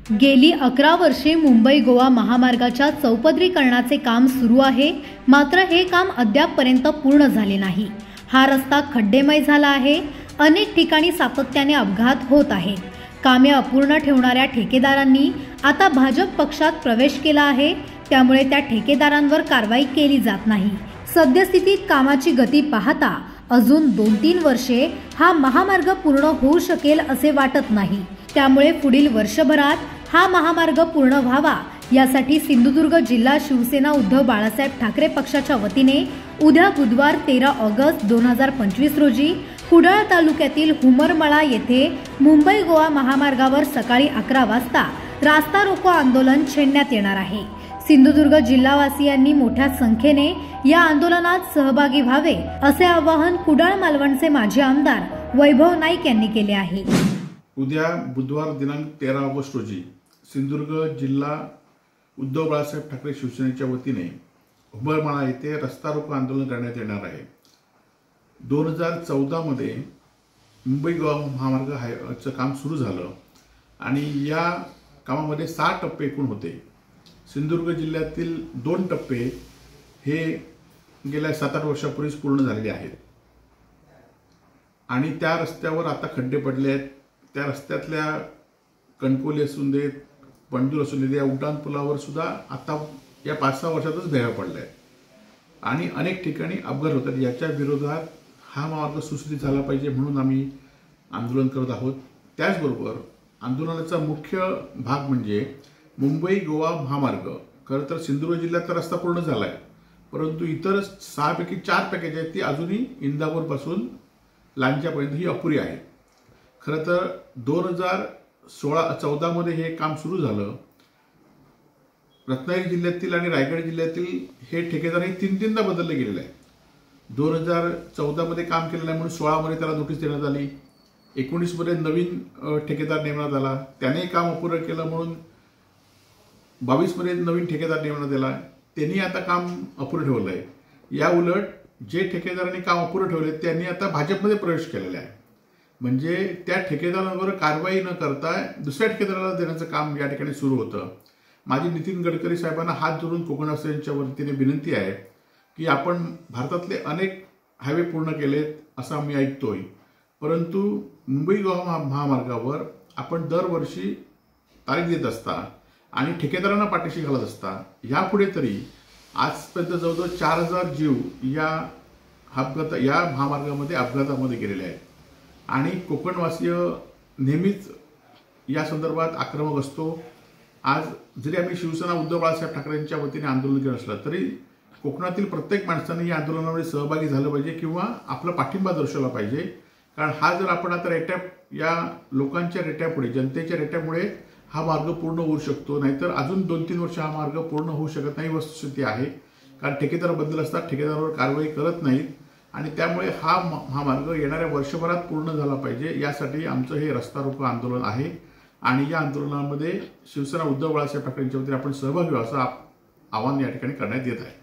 गेली 11 वर्षे मुंबई गोवा महामार्गाच्या चौपदरीकरणाचे काम सुरू आहे, मात्र हे काम अद्यापपर्यंत पूर्ण झाले नाही। हा रस्ता खड्डेमय झाला आहे। अनेक ठिकाणी सातत्याने अपघात होत आहेत। कामे अपूर्ण ठेवणाऱ्या ठेकेदारांनी आता भाजप पक्षात प्रवेश केला आहे, त्यामुळे त्या ठेकेदारांवर कारवाई केली जात नाही। सद्यस्थितीत कामाची गती पाहता अजून 2-3 वर्षे हा महामार्ग पूर्ण होऊ शकेल असे वाटत नाही। त्यामुळे पुढील वर्षभरात हा महामार्ग पूर्ण व्हावा यासाठी सिंधुदुर्ग जिल्हा शिवसेना उद्धव बाळासाहेब ठाकरे पक्षाच्या वतीने उद्या बुधवार 13 ऑगस्ट 2025 रोजी कुडाळ तालुक्यातील हुमरमळा येथे मुंबई गोवा महामार्गावर सकाळी 11 वाजता रास्ता रोको आंदोलन छेडण्यात येणार आहे। सिंधुदुर्ग जिल्हावासियांनी मोठ्या संख्येने या आंदोलनात सहभागी व्हावे असे आवाहन कुडाळ मालवणचे माजी आमदार वैभव नाईक यांनी केले आहे। उद्या बुधवार दिनांक 13 ऑगस्ट रोजी सिंधुदुर्ग जिल्हा उद्धव बाळासाहेब ठाकरे शिवसेनेच्या वतीने हुमरमळा येथे रस्ता रोको आंदोलन करण्यात येणार आहे। 2014 मध्ये मुंबई गोवा महामार्गाचं काम सुरू झालं आणि या कामामध्ये 6 टप्पे एकूण होते। सिंधुदुर्ग जिल्ह्यातील 2 टप्पे हे गेल्या 7-8 वर्षापूर्वीच पूर्ण झालेले आहेत आणि त्या रस्त्यावर आता खड्डे पडले आहेत। त्या रस्त्यातल्या कणकोली असून देत, पंडूर असून देत, या उड्डाण पुलावर सुद्धा आता या 5-6 वर्षातच भेगा पडल्या आहेत आणि अनेक ठिकाणी अपघात होतात। याच्या विरोधात हा मार्ग सुस्थितीत झाला पाहिजे म्हणून आम्ही आंदोलन करत आहोत। त्याचबरोबर आंदोलनाचा मुख्य भाग म्हणजे मुंबई गोवा महामार्ग। खरं तर सिंधुदुर्ग जिल्ह्यात रस्ता पूर्ण झाला आहे, परंतु इतर 6 पैकी 4 पॅकेज आहेत ती अजूनही इंदापूरपासून लांजापर्यंत ही अपुरी आहेत। खरं तर 2014 मध्ये हे काम सुरू झालं। रत्नागिरी जिल्ह्यातील आणि रायगड जिल्ह्यातील हे ठेकेदार हे 3-3दा बदलले गेलेले आहेत। 2014 मध्ये काम केलेलं आहे म्हणून 16 मध्ये त्याला नोटीस देण्यात आली। 19 मध्ये नवीन ठेकेदार नेमण्यात आला, त्याने काम अपुरं केलं म्हणून 22 मध्ये नवीन ठेकेदार नेमण्यात आला, त्यांनी आता काम अपुरं ठेवलं आहे। या उलट जे ठेकेदारांनी काम अपुरं ठेवले त्यांनी आता भाजपमध्ये प्रवेश केलेला आहे। म्हणजे त्या ठेकेदारांवर कारवाई न करता दुसऱ्या ठेकेदाराला देण्याचं काम या ठिकाणी सुरू होतं। माझी नितीन गडकरी साहेबांना हात जोडून कोकणवासियांच्या वतीने विनंती आहे की आपण भारतातले अनेक हायवे पूर्ण केलेत असं आम्ही ऐकतोय, परंतु मुंबई गोवा महामार्गावर आपण दरवर्षी तारीख देत असता आणि ठेकेदारांना पाठीशी घालत असता। यापुढे तरी आजपर्यंत जवळजवळ 4000 जीव या महामार्गामध्ये अपघातामध्ये गेलेले आहेत आणि कोकणवासीय नेहमीच या संदर्भात आक्रमक असतो। आज जरी आम्ही शिवसेना उद्धव बाळासाहेब ठाकरेंच्या वतीने आंदोलन केलं असलं तरी कोकणातील प्रत्येक माणसाने या आंदोलनामध्ये सहभागी झालं पाहिजे किंवा आपला पाठिंबा दर्शवला पाहिजे। कारण हा जर आपण आता या लोकांच्या रेट्यापुढे, जनतेच्या रेट्यामुळे हा मार्ग पूर्ण होऊ शकतो, नाहीतर अजून 2-3 वर्ष हा मार्ग पूर्ण होऊ शकत नाही वस्तुस्थिती आहे। कारण ठेकेदार बदल असतात, ठेकेदारावर कारवाई करत नाहीत आणि त्यामुळे हा मार्ग येणाऱ्या वर्षभरात पूर्ण झाला पाहिजे यासाठी आमचं हे रस्ता रोको आंदोलन आहे आणि या आंदोलनामध्ये शिवसेना उद्धव बाळासाहेब ठाकरेंच्या वतीने आपण सहभागी व्हावं असं आवाहन या ठिकाणी करण्यात येत आहे।